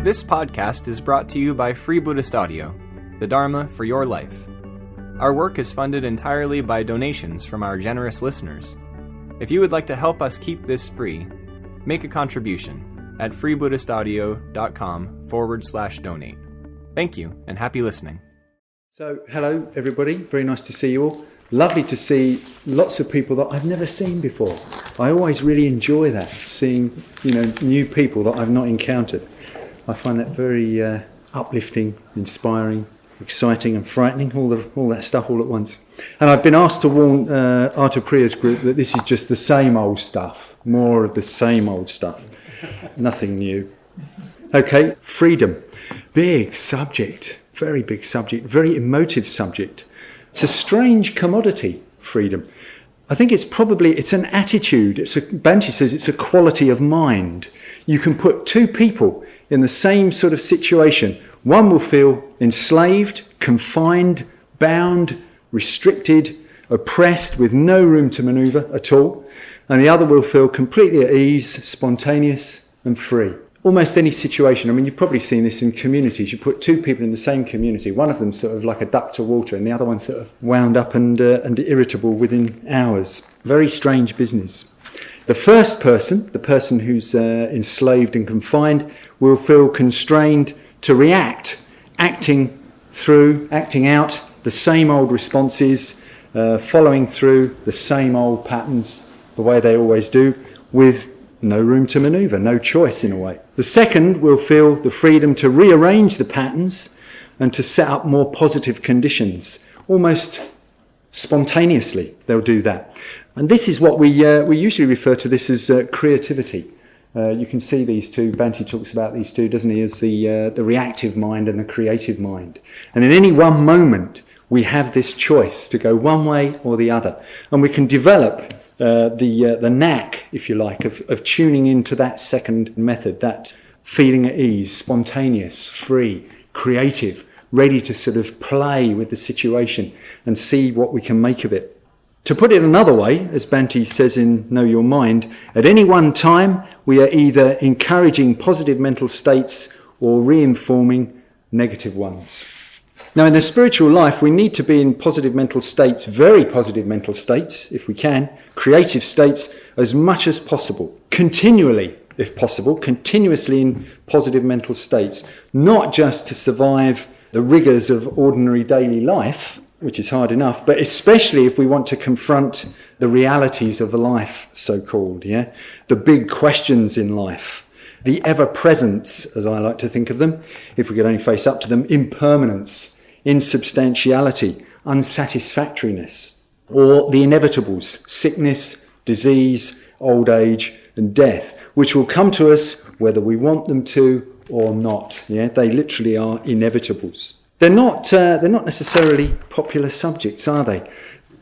This podcast is brought to you by Free Buddhist Audio, the Dharma for your life. Our work is funded entirely by donations from our generous listeners. If you would like to help us keep this free, make a contribution at freebuddhistaudio.com/donate. Thank you, and happy listening. So, hello everybody, very nice to see you all. Lovely to see lots of people that I've never seen before. I always really enjoy that, seeing new people that I've not encountered. I find that very uplifting, inspiring, exciting and frightening, all that stuff all at once. And I've been asked to warn Arthur Priya's group that this is just the same old stuff, more of the same old stuff, nothing new. Okay, freedom, big subject, very big subject, very emotive subject. It's a strange commodity, freedom. I think it's an attitude. Bhante says it's a quality of mind. You can put two people in the same sort of situation. One will feel enslaved, confined, bound, restricted, oppressed, with no room to maneuver at all. And the other will feel completely at ease, spontaneous and free. Almost any situation. I mean, you've probably seen this in communities. You put two people in the same community, one of them sort of like a duck to water, and the other one sort of wound up and irritable within hours. Very strange business. The first person, the person who's enslaved and confined, will feel constrained to react, acting out the same old responses, following through the same old patterns, the way they always do, with no room to manoeuvre, no choice in a way. The second will feel the freedom to rearrange the patterns and to set up more positive conditions. Almost spontaneously they'll do that. And this is what we usually refer to this as creativity. You can see these two, Bhante talks about these two, doesn't he, as the reactive mind and the creative mind. And in any one moment we have this choice to go one way or the other. And we can develop the knack, if you like, of tuning into that second method, that feeling at ease, spontaneous, free, creative, ready to sort of play with the situation and see what we can make of it. To put it another way, as Bhante says in Know Your Mind, at any one time we are either encouraging positive mental states or reinforming negative ones. Now, in the spiritual life, we need to be in positive mental states, very positive mental states, if we can, creative states, as much as possible. Continually, if possible, continuously in positive mental states, not just to survive the rigours of ordinary daily life, which is hard enough, but especially if we want to confront the realities of life, so-called, the big questions in life, the ever-presence, as I like to think of them, if we could only face up to them, impermanence, insubstantiality, unsatisfactoriness, or the inevitables, sickness, disease, old age, and death, which will come to us whether we want them to or not. They literally are inevitables. They're not necessarily popular subjects, are they?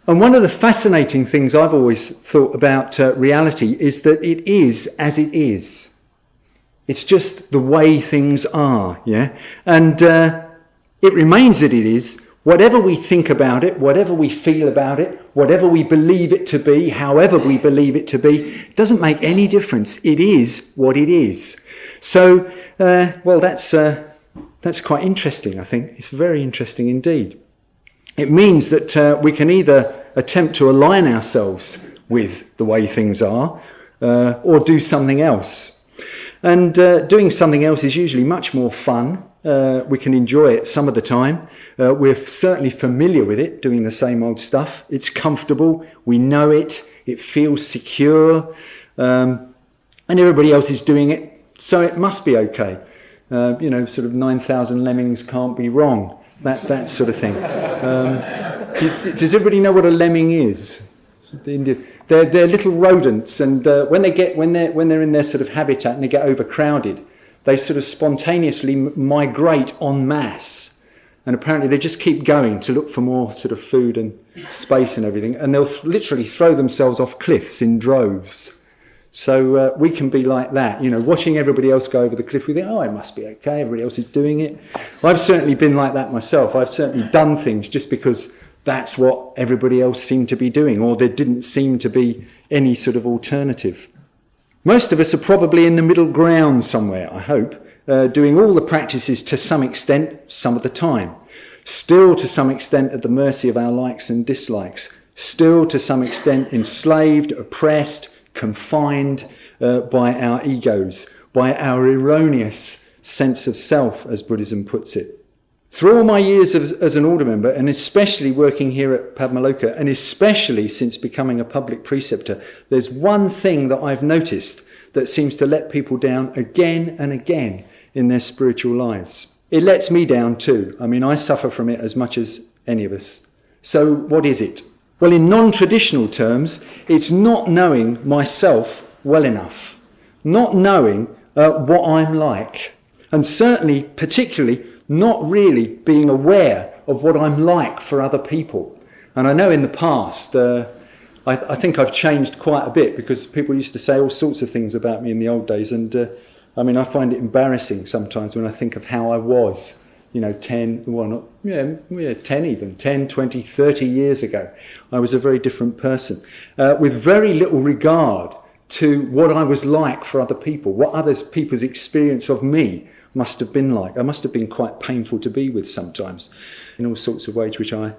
And one of the fascinating things I've always thought about reality is that it is as it is. It's just the way things are, And it remains that it is. Whatever we think about it, whatever we feel about it, whatever we believe it to be, however we believe it to be, it doesn't make any difference. It is what it is. So, that's quite interesting, I think. It's very interesting indeed. It means that we can either attempt to align ourselves with the way things are or do something else. And doing something else is usually much more fun. We can enjoy it some of the time. We're certainly familiar with it, doing the same old stuff. It's comfortable. We know it. It feels secure. And everybody else is doing it, so it must be okay. Sort of 9,000 lemmings can't be wrong. That sort of thing. Does everybody know what a lemming is? They're little rodents, and when they're in their sort of habitat and they get overcrowded, they sort of spontaneously migrate en masse. And apparently they just keep going to look for more sort of food and space and everything. And they'll literally throw themselves off cliffs in droves. So we can be like that, watching everybody else go over the cliff. We think, it must be okay. Everybody else is doing it. I've certainly been like that myself. I've certainly done things just because that's what everybody else seemed to be doing, or there didn't seem to be any sort of alternative. Most of us are probably in the middle ground somewhere, I hope. doing all the practices to some extent, some of the time. Still to some extent at the mercy of our likes and dislikes. Still to some extent enslaved, oppressed, confined by our egos, by our erroneous sense of self, as Buddhism puts it. Through all my years as an order member, and especially working here at Padmaloka, and especially since becoming a public preceptor, there's one thing that I've noticed that seems to let people down again and again in their spiritual lives. It lets me down too. I mean, I suffer from it as much as any of us. So what is it? Well, in non-traditional terms, it's not knowing myself well enough, not knowing what I'm like, and certainly, particularly, not really being aware of what I'm like for other people. And I know in the past, I think I've changed quite a bit, because people used to say all sorts of things about me in the old days, and I mean, I find it embarrassing sometimes when I think of how I was, 10, 20, 30 years ago. I was a very different person, with very little regard to what I was like for other people, what other people's experience of me must have been like. I must have been quite painful to be with sometimes, in all sorts of ways which I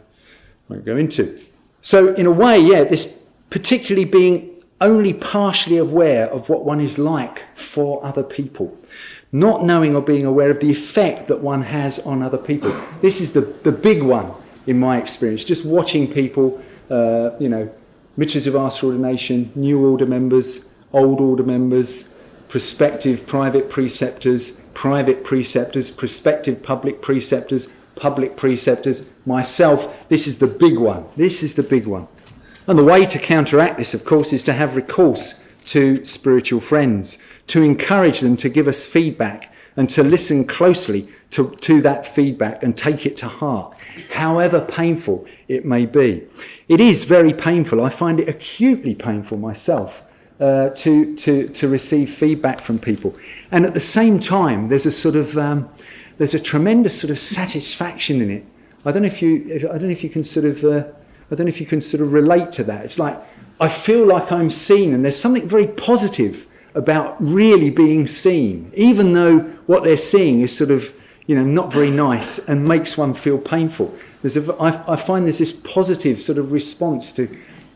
won't go into. So in a way, this particularly being only partially aware of what one is like for other people, not knowing or being aware of the effect that one has on other people. This is the big one in my experience, just watching people, Mitras of Astral Ordination, new order members, old order members, prospective private preceptors, prospective public preceptors, myself. This is the big one. This is the big one. And the way to counteract this, of course, is to have recourse to spiritual friends, to encourage them to give us feedback and to listen closely to that feedback and take it to heart, however painful it may be. It is very painful. I find it acutely painful myself to receive feedback from people. And at the same time, there's a tremendous sort of satisfaction in it. I don't know if you can sort of relate to that. It's like I feel like I'm seen, and there's something very positive about really being seen, even though what they're seeing is sort of not very nice and makes one feel painful. I find there's this positive sort of response to,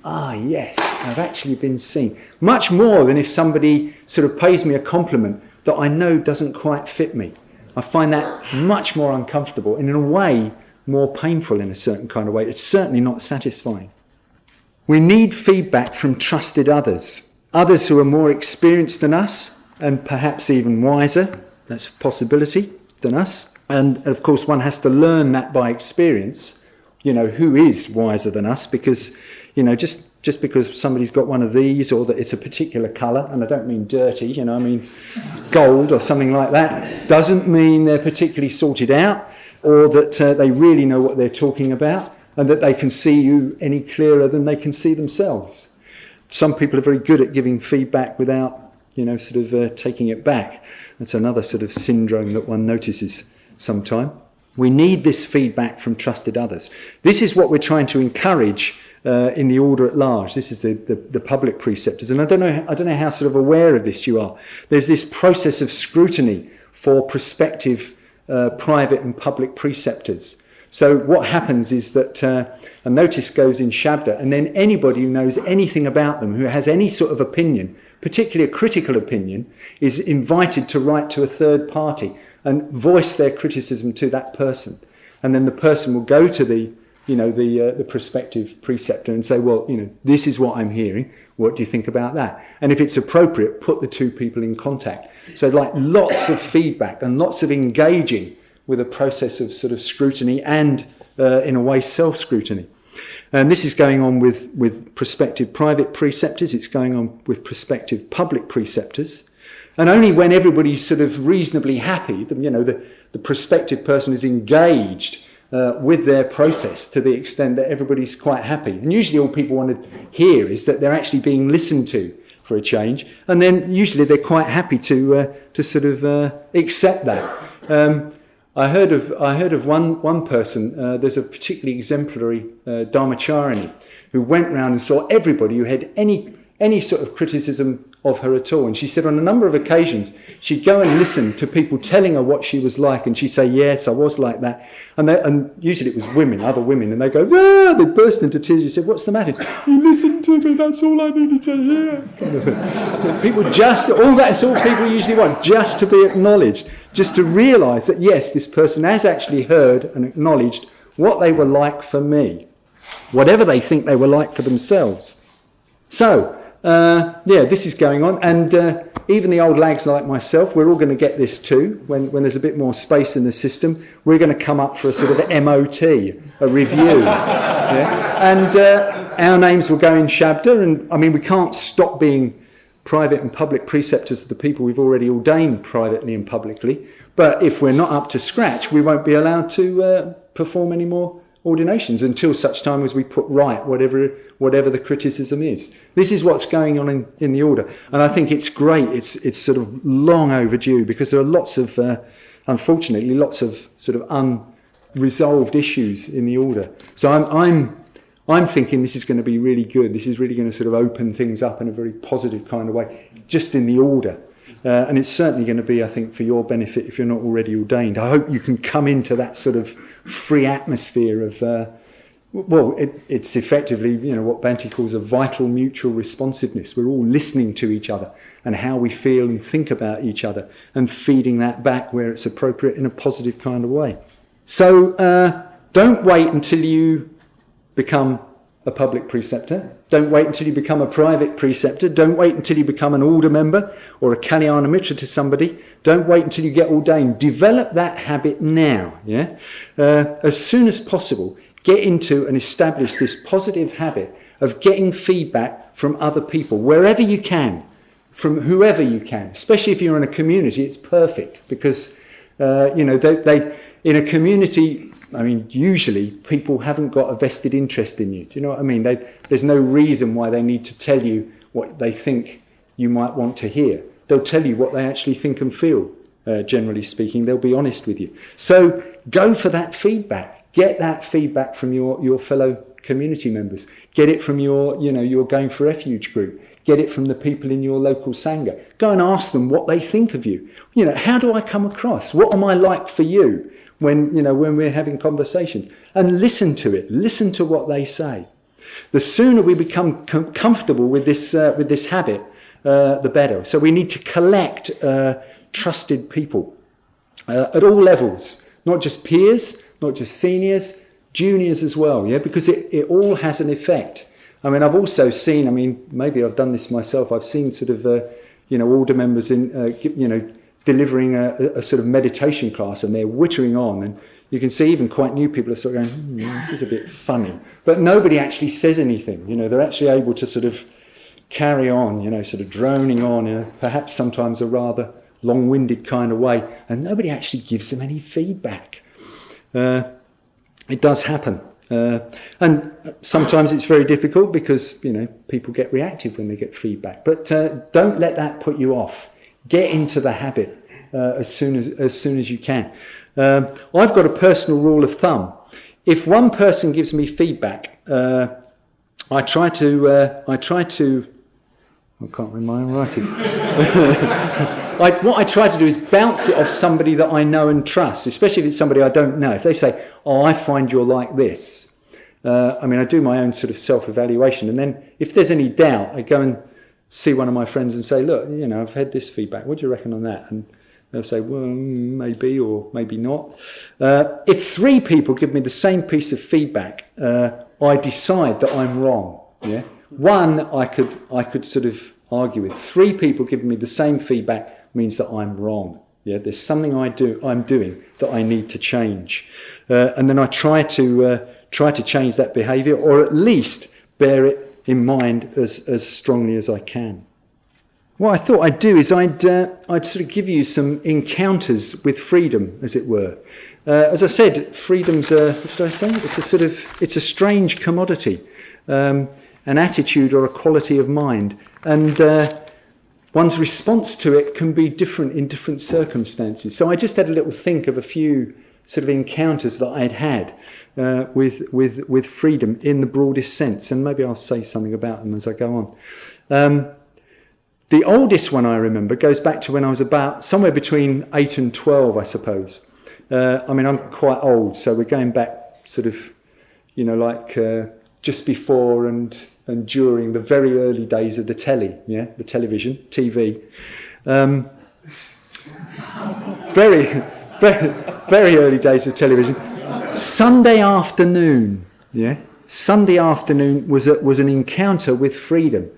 yes, I've actually been seen. Much more than if somebody sort of pays me a compliment that I know doesn't quite fit me. I find that much more uncomfortable and in a way more painful in a certain kind of way. It's certainly not satisfying. We need feedback from trusted others who are more experienced than us and perhaps even wiser, that's a possibility, than us. And of course one has to learn that by experience, who is wiser than us, because just because somebody's got one of these, or that it's a particular colour, and I don't mean dirty, I mean gold or something like that, doesn't mean they're particularly sorted out, or that they really know what they're talking about, and that they can see you any clearer than they can see themselves. Some people are very good at giving feedback without, taking it back. That's another sort of syndrome that one notices sometime. We need this feedback from trusted others. This is what we're trying to encourage in the order at large. This is the public preceptors, and I don't know how sort of aware of this you are. There's this process of scrutiny for prospective private and public preceptors. So what happens is that a notice goes in Shabda, and then anybody who knows anything about them, who has any sort of opinion, particularly a critical opinion, is invited to write to a third party and voice their criticism to that person. And then the person will go to the prospective preceptor and say, well, this is what I'm hearing. What do you think about that? And if it's appropriate, put the two people in contact. So like lots of feedback and lots of engaging with a process of sort of scrutiny and, in a way, self-scrutiny. And this is going on with prospective private preceptors. It's going on with prospective public preceptors. And only when everybody's sort of reasonably happy, the prospective person is engaged with their process to the extent that everybody's quite happy. And usually all people want to hear is that they're actually being listened to for a change. And then usually they're quite happy to sort of accept that. I heard of one person. There's a particularly exemplary Dharmacharini who went round and saw everybody who had any any sort of criticism of her at all. And she said on a number of occasions, she'd go and listen to people telling her what she was like, and she'd say, yes, I was like that. And usually it was women, other women, and they go, ah, they burst into tears. You said, what's the matter? You listen to me, that's all I needed to hear. Kind of people just, all that's all people usually want, just to be acknowledged, just to realise that, yes, this person has actually heard and acknowledged what they were like for me, whatever they think they were like for themselves. So, this is going on, and even the old lags like myself, we're all going to get this too. When there's a bit more space in the system, we're going to come up for a sort of MOT, a review. Yeah? And our names will go in Shabda, and I mean, we can't stop being private and public preceptors of the people we've already ordained privately and publicly, but if we're not up to scratch, we won't be allowed to perform any more ordinations until such time as we put right whatever the criticism is. This is what's going on in the order, and I think it's great. It's sort of long overdue, because there are lots of unfortunately lots of sort of unresolved issues in the order. So I'm thinking this is going to be really good. This is really going to sort of open things up in a very positive kind of way, just in the order. And it's certainly going to be, I think, for your benefit if you're not already ordained. I hope you can come into that sort of free atmosphere of, it's effectively, what Bhante calls a vital mutual responsiveness. We're all listening to each other and how we feel and think about each other, and feeding that back where it's appropriate in a positive kind of way. So don't wait until you become a public preceptor. Don't wait until you become a private preceptor. Don't wait until you become an order member or a Kalyana Mitra to somebody. Don't wait until you get ordained. Develop that habit now. Yeah, as soon as possible, get into and establish this positive habit of getting feedback from other people wherever you can, from whoever you can. Especially if you're in a community, it's perfect, because they in a community. I mean, usually people haven't got a vested interest in you. Do you know what I mean? There's no reason why they need to tell you what they think you might want to hear. They'll tell you what they actually think and feel, generally speaking. They'll be honest with you. So go for that feedback. Get that feedback from your fellow community members. Get it from your Going for Refuge group. Get it from the people in your local Sangha. Go and ask them what they think of you. How do I come across? What am I like for you? When we're having conversations, and listen to it, listen to what they say. The sooner we become comfortable with this habit, the better. So we need to collect trusted people at all levels, not just peers, not just seniors, juniors as well. Yeah, because it all has an effect. I mean, I've also seen. Maybe I've done this myself. I've seen sort of order members in delivering a sort of meditation class, and they're wittering on, and you can see even quite new people are sort of going, this is a bit funny. But nobody actually says anything. They're actually able to sort of carry on, sort of droning on in perhaps sometimes a rather long-winded kind of way, and nobody actually gives them any feedback. It does happen. And sometimes it's very difficult because, people get reactive when they get feedback. But don't let that put you off. Get into the habit as soon as you can. I've got a personal rule of thumb. If one person gives me feedback, I try to. I can't remember my own writing. What I try to do is bounce it off somebody that I know and trust, especially if it's somebody I don't know. If they say, "Oh, I find you're like this," I do my own sort of self-evaluation, and then if there's any doubt, I go and see one of my friends and say, look, I've had this feedback. What do you reckon on that? And they'll say, well, maybe or maybe not. If 3 people give me the same piece of feedback, I decide that I'm wrong. Yeah. 1 I could sort of argue with. 3 people giving me the same feedback means that I'm wrong. Yeah. There's something I'm doing that I need to change, and then I try to change that behaviour, or at least bear it in mind as strongly as I can. What I thought I'd do is I'd sort of give you some encounters with freedom, as it were. As I said, freedom's what did I say? It's a strange commodity, an attitude or a quality of mind, and one's response to it can be different in different circumstances. So I just had a little think of a few sort of encounters that I'd had with freedom in the broadest sense, and maybe I'll say something about them as I go on. The oldest one I remember goes back to when I was about somewhere between 8 and 12, I suppose. I'm quite old, so we're going back sort of, just before and during the very early days of the the television, TV. Very, very, very early days of television. Sunday afternoon, Sunday afternoon was an encounter with freedom,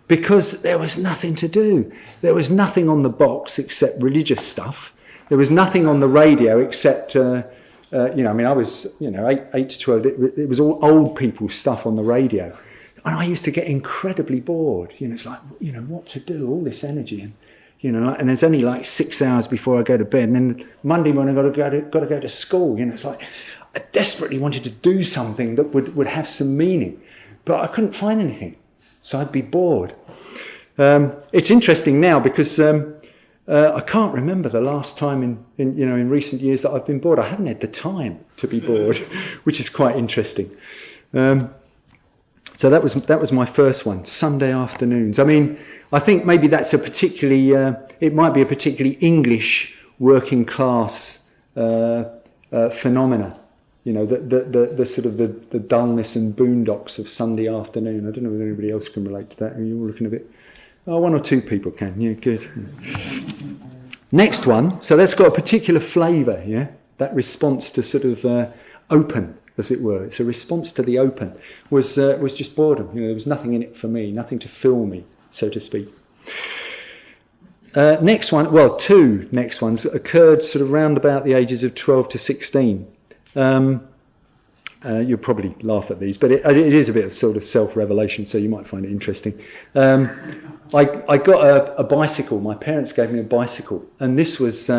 because there was nothing to do. There was nothing on the box except religious stuff. There was nothing on the radio except, I was, 8 to 12. It was all old people's stuff on the radio. And I used to get incredibly bored. It's like, what to do, all this energy. And there's only like 6 hours before I go to bed. And then Monday morning I've got to go to school. It's like I desperately wanted to do something that would have some meaning. But I couldn't find anything. So I'd be bored. It's interesting now because I can't remember the last time in recent years that I've been bored. I haven't had the time to be bored, which is quite interesting. So that was my first one, Sunday afternoons. I think maybe that's it might be a particularly English working class phenomena. The sort of the dullness and boondocks of Sunday afternoon. I don't know whether anybody else can relate to that. You're all looking a bit... Oh, one or two people can. Yeah, good. Next one. So that's got a particular flavour, That response to sort of open, as it were. It's a response to the open. Was just boredom. There was nothing in it for me, nothing to fill me, so to speak. Next one. Well, two next ones that occurred sort of round about the ages of 12 to 16. You'll probably laugh at these, but it is a bit of sort of self-revelation, so you might find it interesting. I got a bicycle. My parents gave me a bicycle, and this was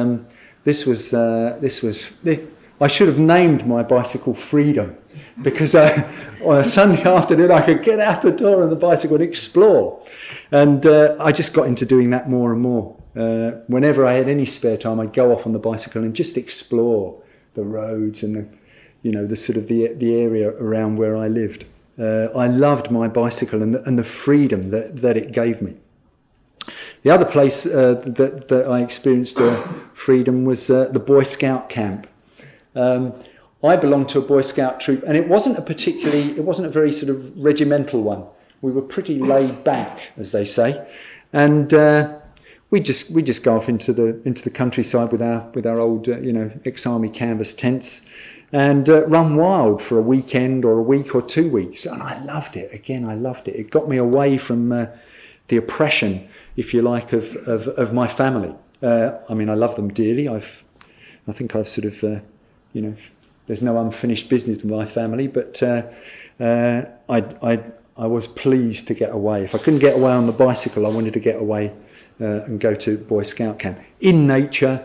I should have named my bicycle Freedom, because on a Sunday afternoon I could get out the door on the bicycle and explore, and I just got into doing that more and more. Whenever I had any spare time, I'd go off on the bicycle and just explore the roads and the sort of the area around where I lived. I loved my bicycle and the freedom that it gave me. The other place that I experienced freedom was the Boy Scout camp. I belonged to a Boy Scout troop, and it wasn't a very sort of regimental one. We were pretty laid back, as they say, and we just go off into the countryside with our old ex-army canvas tents, and run wild for a weekend or a week or 2 weeks. And I loved it. Again, I loved it. It got me away from the oppression, if you like, of my family. I love them dearly. I think I've sort of, there's no unfinished business with my family, but I was pleased to get away. If I couldn't get away on the bicycle, I wanted to get away and go to Boy Scout camp. In nature,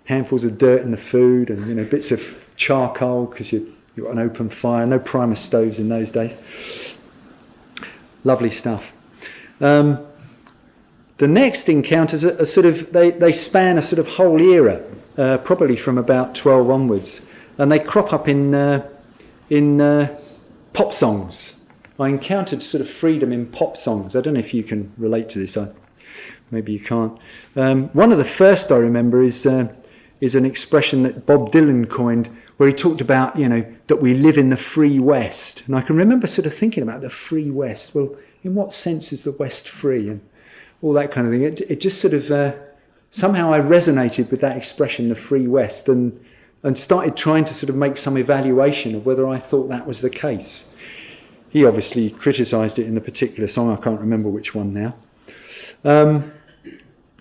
handfuls of dirt in the food, and bits of charcoal because you've got an open fire. No Primus stoves in those days. Lovely stuff. The next encounters are sort of they span a sort of whole era, probably from about 12 onwards, and they crop up in pop songs. I encountered sort of freedom in pop songs. I don't know if you can relate to this. Maybe you can't. One of the first I remember is an expression that Bob Dylan coined, where he talked about, that we live in the free West. And I can remember sort of thinking about the free West. Well, in what sense is the West free? And all that kind of thing. It just sort of, somehow I resonated with that expression, the free West, and started trying to sort of make some evaluation of whether I thought that was the case. He obviously criticised it in the particular song. I can't remember which one now.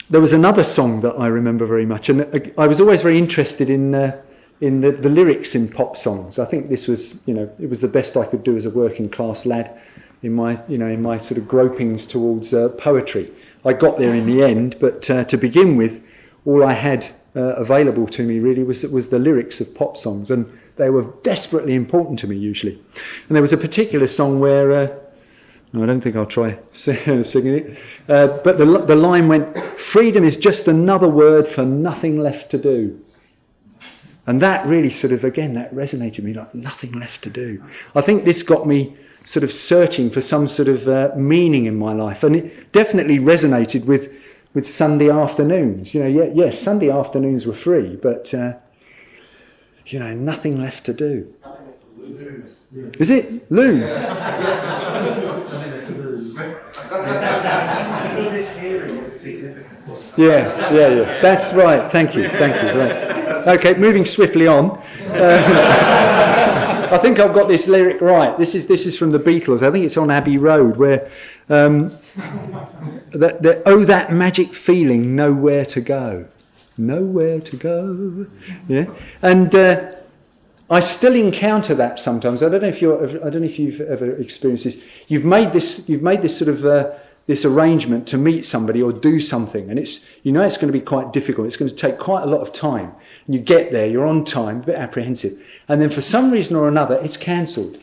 There was another song that I remember very much, and I was always very interested in the lyrics in pop songs. I think this was, it was the best I could do as a working class lad in my sort of gropings towards poetry. I got there in the end, but to begin with, all I had available to me really was the lyrics of pop songs, and they were desperately important to me usually. And there was a particular song where I don't think I'll try singing it. But the line went, "Freedom is just another word for nothing left to do." And that really sort of, again, that resonated with me, like nothing left to do. I think this got me sort of searching for some sort of meaning in my life, and it definitely resonated with Sunday afternoons. Yes, Sunday afternoons were free, but nothing left to do. Is it lose? This hearing is significant. Yeah. That's right. Thank you. Right. Okay, moving swiftly on. I think I've got this lyric right. This is from the Beatles. I think it's on Abbey Road, where that magic feeling, nowhere to go. Yeah, and I still encounter that sometimes. I don't know if you've ever experienced this. You've made this sort of this arrangement to meet somebody or do something, and it's going to be quite difficult. It's going to take quite a lot of time. And you get there, you're on time, a bit apprehensive, and then for some reason or another, it's cancelled.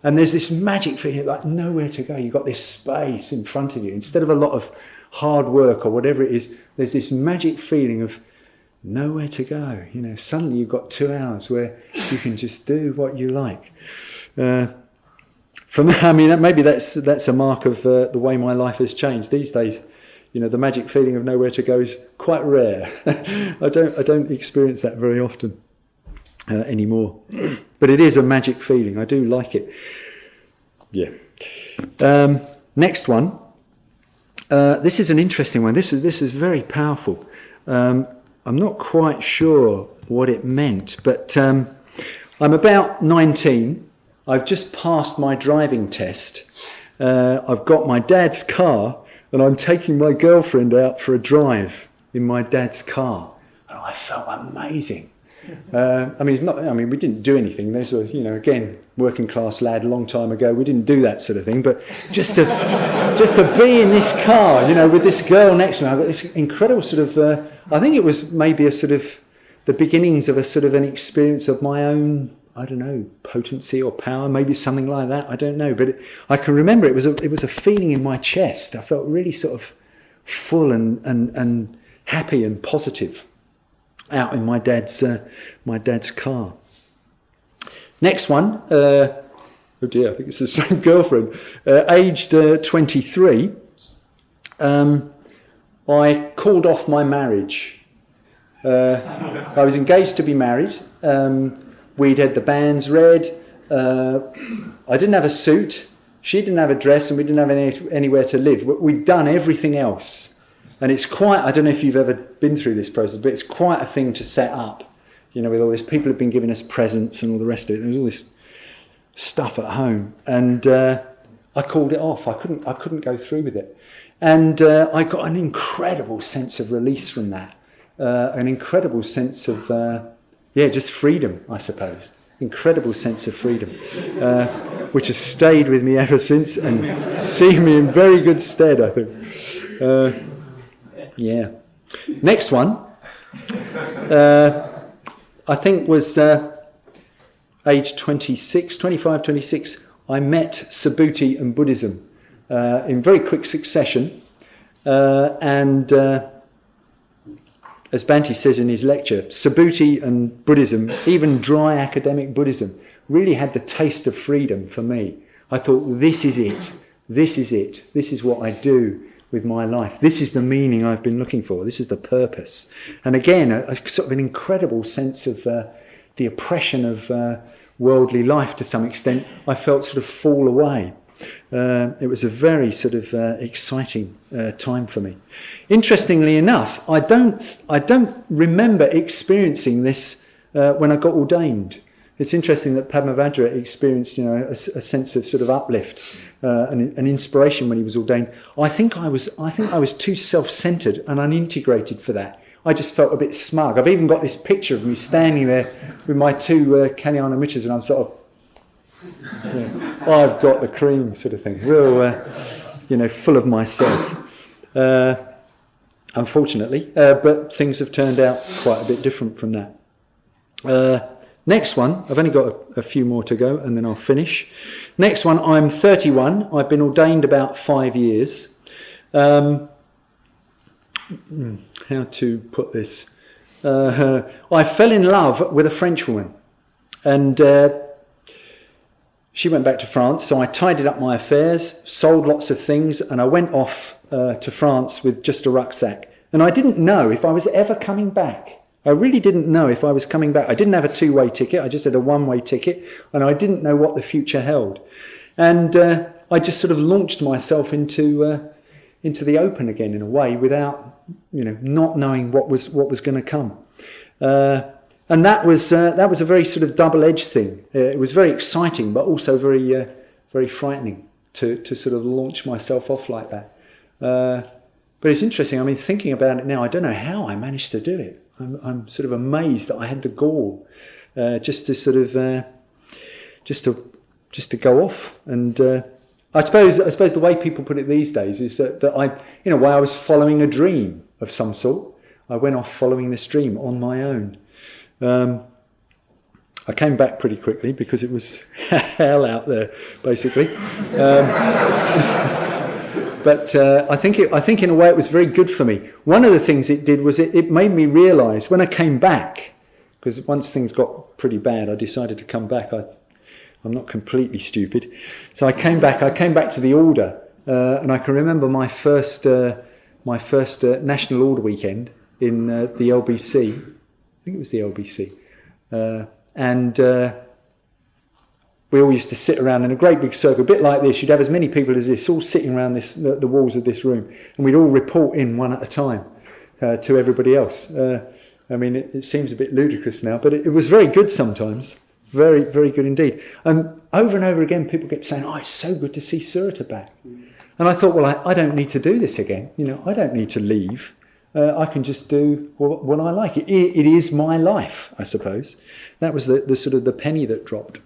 And there's this magic feeling like nowhere to go. You've got this space in front of you. Instead of a lot of hard work or whatever it is, there's this magic feeling of nowhere to go. Suddenly you've got 2 hours where you can just do what you like. Maybe that's a mark of the way my life has changed these days. The magic feeling of nowhere to go is quite rare. I don't experience that very often anymore. But it is a magic feeling. I do like it. Yeah. Next one. This is an interesting one. This is very powerful. I'm not quite sure what it meant, but I'm about 19. I've just passed my driving test. I've got my dad's car, and I'm taking my girlfriend out for a drive in my dad's car. And I felt amazing. We didn't do anything. There's again, working class lad, a long time ago. We didn't do that sort of thing. But just to be in this car, with this girl next to me, I've got this incredible sort of. I think it was maybe a sort of the beginnings of a sort of an experience of my own. I don't know, potency or power, maybe something like that. I don't know, but I can remember it was a feeling in my chest. I felt really sort of full and happy and positive out in my dad's car. Next one, oh dear, I think it's the same girlfriend. Aged 23, I called off my marriage. I was engaged to be married. We'd had the banns read. I didn't have a suit. She didn't have a dress, and we didn't have anywhere to live. We'd done everything else. And it's quite, I don't know if you've ever been through this process, but it's quite a thing to set up. With all this, people have been giving us presents and all the rest of it. There was all this stuff at home. And I called it off. I couldn't go through with it. And I got an incredible sense of release from that. An incredible sense of... just freedom, I suppose. Incredible sense of freedom, which has stayed with me ever since and seen me in very good stead, I think. Next one, I think was age 25, 26. I met Subhuti and Buddhism in very quick succession. As Bhante says in his lecture, Subhuti and Buddhism, even dry academic Buddhism, really had the taste of freedom for me. I thought, this is it. This is what I do with my life. This is the meaning I've been looking for. This is the purpose. And again, a sort of an incredible sense of the oppression of worldly life to some extent. I felt sort of fall away. It was a very sort of exciting time for me. Interestingly enough, I don't remember experiencing this when I got ordained. It's interesting that Padmavajra experienced, a sense of sort of uplift and an inspiration when he was ordained. I think I was too self-centered and unintegrated for that. I just felt a bit smug. I've even got this picture of me standing there with my two Kalyana Mitras, and I'm sort of, I've got the cream sort of thing, real, full of myself. Unfortunately, but things have turned out quite a bit different from that. Next one, I've only got a few more to go and then I'll finish. Next one, I'm 31. I've been ordained about 5 years. How to put this? I fell in love with a French woman, and she went back to France, so I tidied up my affairs, sold lots of things, and I went off to France with just a rucksack. And I didn't know if I was ever coming back. I really didn't know if I was coming back. I didn't have a two-way ticket, I just had a one-way ticket, and I didn't know what the future held. And I just sort of launched myself into the open again in a way, without, not knowing what was going to come. And that was a very sort of double-edged thing. It was very exciting, but also very very frightening to sort of launch myself off like that. But it's interesting. I mean, thinking about it now, I don't know how I managed to do it. I'm sort of amazed that I had the gall just to sort of just to go off. And I suppose the way people put it these days is that I, in a way, I was following a dream of some sort. I went off following this dream on my own. I came back pretty quickly because it was hell out there, basically. But I think in a way it was very good for me. One of the things it did was it made me realise when I came back, because once things got pretty bad, I decided to come back. I'm not completely stupid, so I came back to the Order, and I can remember my first National Order weekend in the LBC. I think it was the LBC, and we all used to sit around in a great big circle, a bit like this. You'd have as many people as this, all sitting around the walls of this room, and we'd all report in one at a time to everybody else. I mean, it seems a bit ludicrous now, but it was very good sometimes. Very, very good indeed. And over again, people kept saying, "Oh, it's so good to see Surita back." And I thought, well, I don't need to do this again. I don't need to leave. I can just do what I like. It is my life, I suppose. That was the sort of the penny that dropped.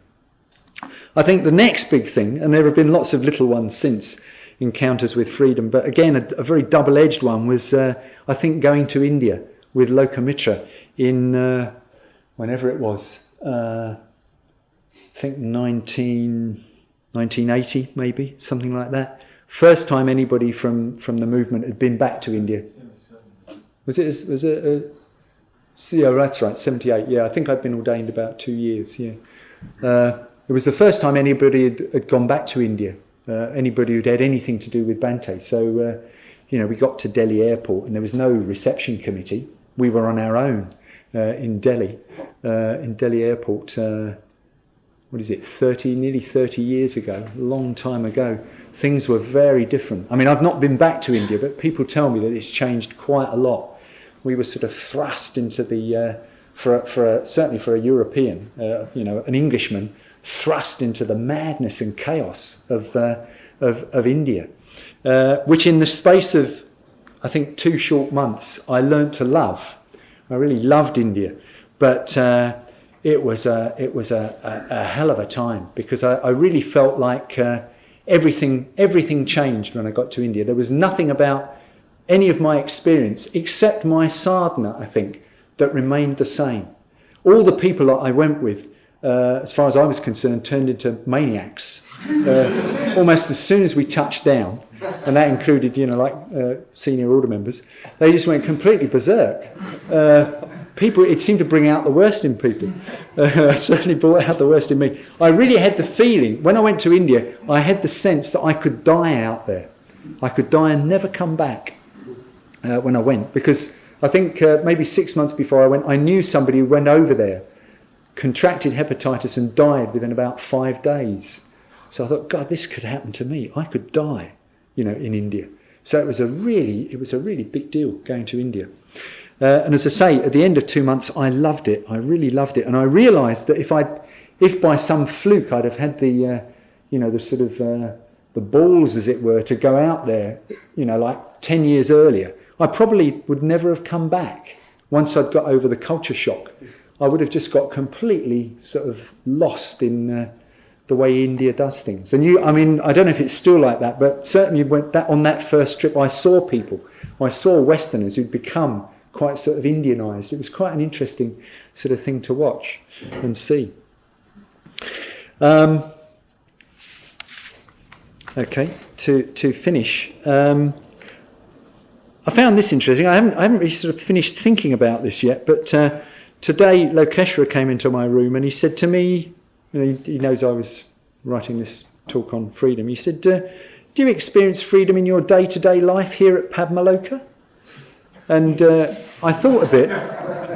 I think the next big thing, and there have been lots of little ones since, encounters with freedom, but again, a very double-edged one was, I think, going to India with Lokamitra in, whenever it was, I think 1980, maybe, something like that. First time anybody from the movement had been back to India. Was it? Yeah, that's right, 78. Yeah, I think I'd been ordained about 2 years. Yeah, it was the first time anybody had gone back to India. Anybody who'd had anything to do with Bhante. So, we got to Delhi airport, and there was no reception committee. We were on our own in Delhi airport. What is it? Nearly 30 years ago, a long time ago. Things were very different. I mean, I've not been back to India, but people tell me that it's changed quite a lot. We were sort of thrust into the, certainly for a European, an Englishman, thrust into the madness and chaos of India, which in the space of, I think, 2 short months, I learnt to love. I really loved India, but it was a hell of a time, because I really felt like everything changed when I got to India. There was nothing about any of my experience, except my sadhana, I think, that remained the same. All the people that I went with, as far as I was concerned, turned into maniacs almost as soon as we touched down, and that included, senior order members. They just went completely berserk. It seemed to bring out the worst in people. Certainly brought out the worst in me. I really had the feeling, when I went to India, I had the sense that I could die out there. I could die and never come back when I went, because I think maybe 6 months before I went, I knew somebody who went over there, contracted hepatitis and died within about 5 days. So I thought, God, this could happen to me. I could die, in India. So it was a really big deal going to India. And as I say, at the end of 2 months, I loved it. I really loved it. And I realised that if by some fluke I'd have had the sort of the balls, as it were, to go out there, like 10 years earlier, I probably would never have come back. Once I'd got over the culture shock, I would have just got completely sort of lost in the way India does things. And I don't know if it's still like that, but certainly on that first trip, I saw people. I saw Westerners who'd become quite sort of Indianised. It was quite an interesting sort of thing to watch and see. Okay, to finish, I found this interesting. I haven't really sort of finished thinking about this yet, but today Lokeshwara came into my room and he said to me, he knows I was writing this talk on freedom. He said, do you experience freedom in your day-to-day life here at Padmaloka? And I thought a bit,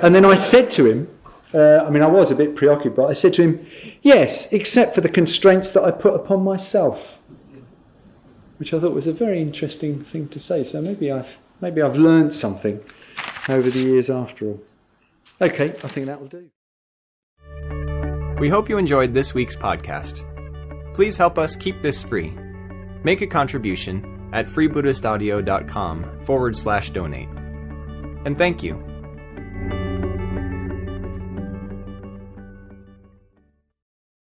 and then I said to him, I was a bit preoccupied, I said to him, yes, except for the constraints that I put upon myself. Which I thought was a very interesting thing to say. So maybe I've learned something over the years after all. Okay, I think that'll do. We hope you enjoyed this week's podcast. Please help us keep this free. Make a contribution at freebuddhistaudio.com/donate. And thank you.